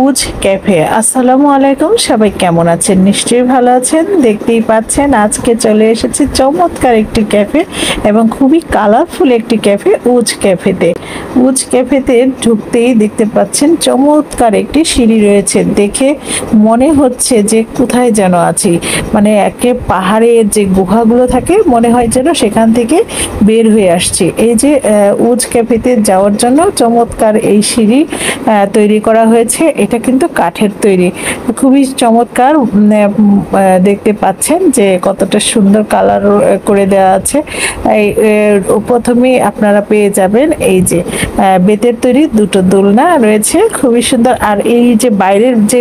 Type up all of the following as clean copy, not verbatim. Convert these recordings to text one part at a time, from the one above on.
উজ cafe. আসসালামু আলাইকুম, সবাই কেমন আছেন? নিশ্চয়ই ভালো আছেন। দেখতেই পাচ্ছেন আজকে চলে এসেছি চমৎকার একটি ক্যাফে এবং খুবই কালারফুল একটি ক্যাফে, উজ ক্যাফেতে। উজ ক্যাফেতে ঢুকতেই দেখতে পাচ্ছেন চমৎকার একটি সিঁড়ি রয়েছে, দেখে মনে হচ্ছে যে কোথায় যেন আছি, মানে একে পাহাড়ের যে গুহাগুলো থাকে মনে হয় যেন সেখান থেকে বের হয়ে আসছি। এই যে উজ ক্যাফেতে যাওয়ার জন্য চমৎকার এই সিঁড়ি তৈরি করা হয়েছে, এটা কিন্তু কাঠের তৈরি, খুবই চমৎকার। দেখতে পাচ্ছেন যে কতটা সুন্দর কালার করে দেওয়া আছে। এই প্রথমেই আপনারা পেয়ে যাবেন এই যে বেতের তৈরি দুটো দোলনা রয়েছে, খুবই সুন্দর। আর এই যে বাইরের যে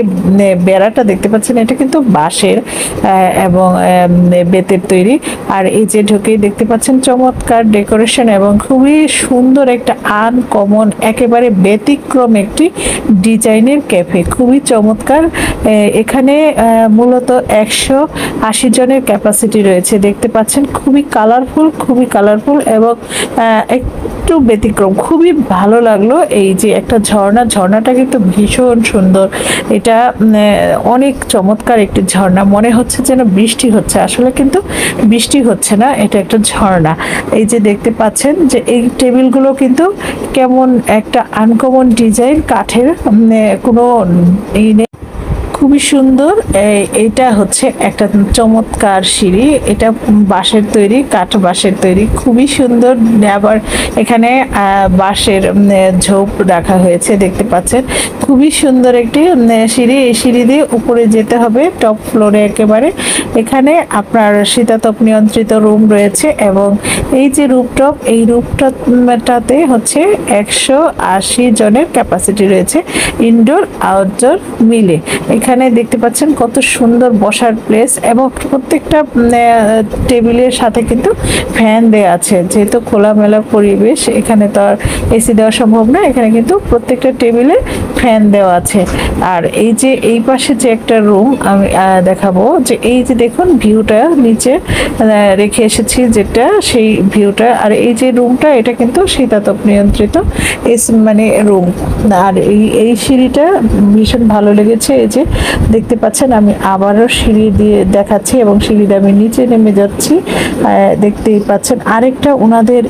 বেড়াটা দেখতে পাচ্ছেন এটা কিন্তু বাঁশের এবং বেতের তৈরি। আর এই যে ঢুকেই দেখতে পাচ্ছেন চমৎকার ডেকোরেশন এবং খুবই সুন্দর একটা আনকমন, একেবারে ব্যতিক্রম একটি ডিজাইনের ক্যাফে, খুবই চমৎকার। এখানে মূলত 180 জনের ক্যাপাসিটি রয়েছে, দেখতে পাচ্ছেন খুবই কালারফুল এবং একটু ব্যতিক্রম, খুবই ভালো লাগলো। এই যে একটা ঝর্ণাটা কিন্তু ভীষণ সুন্দর, এটা অনেক চমৎকার একটি ঝর্ণা, মনে হচ্ছে যেন বৃষ্টি হচ্ছে, আসলে কিন্তু বৃষ্টি হচ্ছে না, এটা একটা ঝর্ণা। এই যে দেখতে পাচ্ছেন যে এই টেবিলগুলো কিন্তু কেমন একটা আনকমন ডিজাইন, কাঠের কোনো এই নেই, খুবই সুন্দর। এইটা হচ্ছে একটা চমৎকার সিঁড়ি, এটা বাঁশের তৈরি, কাঠ বাঁশের তৈরি, খুবই সুন্দর। আবার এখানে বাঁশের ঝোপ রাখা হয়েছে, দেখতে পাচ্ছেন খুবই সুন্দর একটি সিঁড়ি। এই সিঁড়ি দিয়ে উপরে যেতে হবে টপ ফ্লোরে একেবারে। এখানে আপনার শীতাতপ নিয়ন্ত্রিত রুম রয়েছে এবং এই যে রুফটপ, এই রুফটপটাতে হচ্ছে 180 জনের ক্যাপাসিটি রয়েছে, ইনডোর আউটডোর মিলে। এখানে দেখতে পাচ্ছেন কত সুন্দর বসার প্লেস এবং প্রত্যেকটা টেবিলের সাথে কিন্তু ফ্যান দেওয়া আছে, যেহেতু খোলামেলা পরিবেশ এখানে তো আর এসি দেওয়া সম্ভব না, এখানে কিন্তু প্রত্যেকটা টেবিলে ফ্যান দেওয়া আছে। আর এই যে এই পাশে যে একটা রুম আমি দেখাবো, যে এই যে দেখুন ভিউটা নিচে রেখে এসেছি, যেটা সেই ভিউটা। আর এই যে রুমটা এটা কিন্তু শীতাতপ নিয়ন্ত্রিত মানে রুম। আর এই সিঁড়িটা ভীষণ ভালো লেগেছে। এই যে দেখতে পাচ্ছেন আমি আবারও সিঁড়ি দিয়ে দেখাচ্ছি এবং সিঁড়িতে আমি নিচে নেমে যাচ্ছি। দেখতেই পাচ্ছেন আরেকটা ওনাদের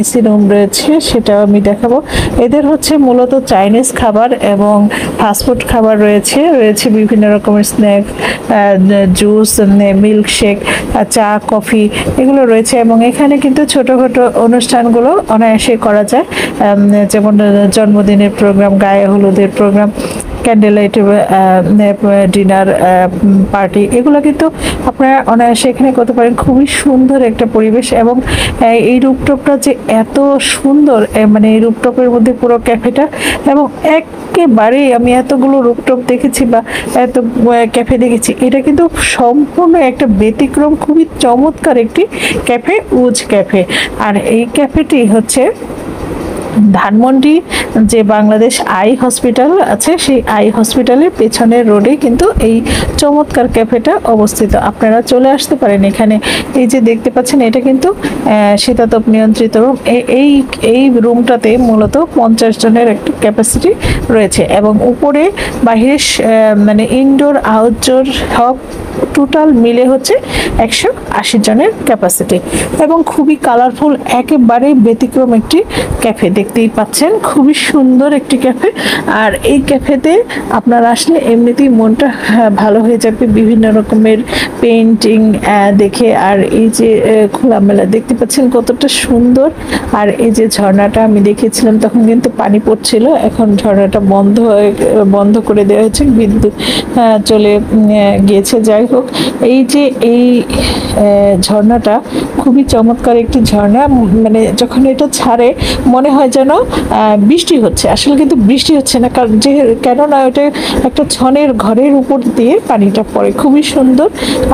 এসি রুম রয়েছে, সেটাও আমি দেখাবো। এদের হচ্ছে মূলত চাইনিজ খাবার এবং ফাস্টফুড খাবার রয়েছে বিভিন্ন রকমের স্ন্যাক, জুস, মিল্কশেক, চা, কফি, এগুলো রয়েছে। এবং এখানে কিন্তু ছোটখাটো অনুষ্ঠানগুলো অনায়াসে করা যায়, যেমন জন্মদিনের প্রোগ্রাম, গায়ে হলুদের programme, candle light dinner party, এগুলো কিন্তু আপনারা অনায়াসে এখানে করতে পারেন। খুবই সুন্দর একটা পরিবেশ এবং এই রুফটপটা যে এত সুন্দর, মানে এই রুফটপের মধ্যে পুরো ক্যাফেটা, এবং একেবারেই আমি এতগুলো রুফটপ দেখেছি বা এত ক্যাফে দেখেছি, এটা কিন্তু সম্পূর্ণ একটা ব্যতিক্রম, খুবই চমৎকার একটি ক্যাফে, উজ ক্যাফে। আর এই ক্যাফেটি হচ্ছে ধানমন্ডি যে বাংলাদেশ আই হসপিটাল আছে, সেই আই হসপিটালের পেছনের রোডে কিন্তু এই চমৎকার ক্যাফেটা অবস্থিত, আপনারা চলে আসতে পারেন এখানে। এই যে দেখতে পাচ্ছেন এটা কিন্তু শীতাতপ নিয়ন্ত্রিত রুম। এই রুমটাতে মূলত 50 জনের একটা ক্যাপাসিটি রয়েছে এবং উপরে বাহিরে মানে ইনডোর আউটডোর সব টোটাল মিলে হচ্ছে 180 জনের ক্যাপাসিটি এবং খুবই কালারফুল, একেবারে ব্যতিক্রম একটি ক্যাফে। দেখতেই পাচ্ছেন খুবই সুন্দর একটি ক্যাফে। আর এই ক্যাফেতে আপনারা আসলে এমনিতেই মনটা ভালো হয়ে যাবে বিভিন্ন রকমের পেইন্টিং দেখে। আর এই যে খোলামেলা দেখতে পাচ্ছেন কতটা সুন্দর। আর এই যে ঝর্ণাটা আমি দেখেছিলাম তখন কিন্তু পানি পড়ছিল, এখন ঝর্ণাটা বন্ধ করে দেওয়া হয়েছে, বিদ্যুৎ চলে গিয়েছে। যাই হোক, এই যে এই ঝর্ণাটা খুবই চমৎকার একটি ঝর্ণা, মানে যখন এটা ছাড়ে মনে হয় যেন বৃষ্টি হচ্ছে, আসলে কিন্তু বৃষ্টি হচ্ছে না, কারণ কেননা ওটা একটা ছনের ঘরের উপর দিয়ে পানিটা পড়ে, খুবই সুন্দর।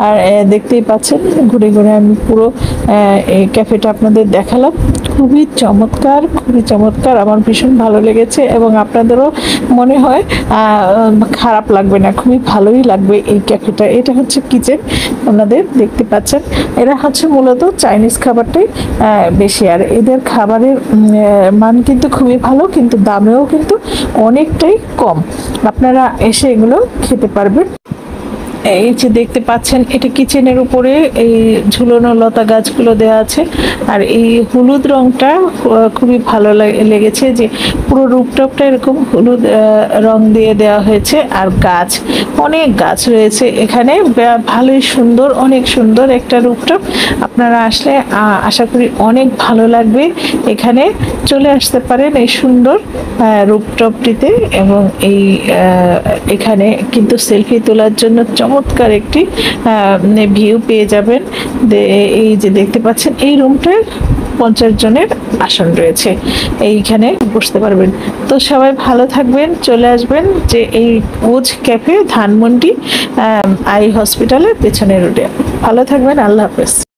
আর দেখতেই পাচ্ছেন ঘুরে ঘুরে আমি পুরো এই ক্যাফেটা আপনাদের দেখালাম, খুবই চমৎকার, আমার ভীষণ ভালো লেগেছে এবং আপনাদেরও মনে হয় খারাপ লাগবে না, খুবই ভালোই লাগবে এই ক্যাফেটা। এটা হচ্ছে কিচেন, আপনাদের দেখতে পাচ্ছেন এরা হচ্ছে মূলত চাইনিজ খাবারটাই বেশি। আর এদের খাবারের মান কিন্তু খুবই ভালো, কিন্তু দামেও কিন্তু অনেকটাই কম। আপনারা এসে এগুলো খেতে পারবেন। এই যে দেখতে পাচ্ছেন, এটা কিচেনের উপরে এই ঝুলনো লতা গাছগুলো দেওয়া আছে। আর এই হলুদ রংটা খুবই ভালো লেগেছে, যে পুরো রুফটপটা এরকম হলুদ রং দিয়ে দেওয়া হয়েছে। আর গাছ, অনেক গাছ রয়েছে এখানে, ভালোই সুন্দর, অনেক সুন্দর একটা রুফটপ। আপনারা আসলে আশা করি অনেক ভালো লাগবে। এখানে চলে আসতে পারেন এই সুন্দর রুফটপটিতে। এবং এখানে কিন্তু সেলফি তোলার জন্য চমৎকার একটি ভিউ পেয়ে যাবেন। এই যে দেখতে পাচ্ছেন, এই রুমটায় 50 জনের আসন রয়েছে, এইখানে বসতে পারবেন। তো সবাই ভালো থাকবেন, চলে আসবেন যে এই উজ ক্যাফে, ধানমন্ডি আই হসপিটালের পেছনের রোডে। ভালো থাকবেন, আল্লাহ হাফেজ।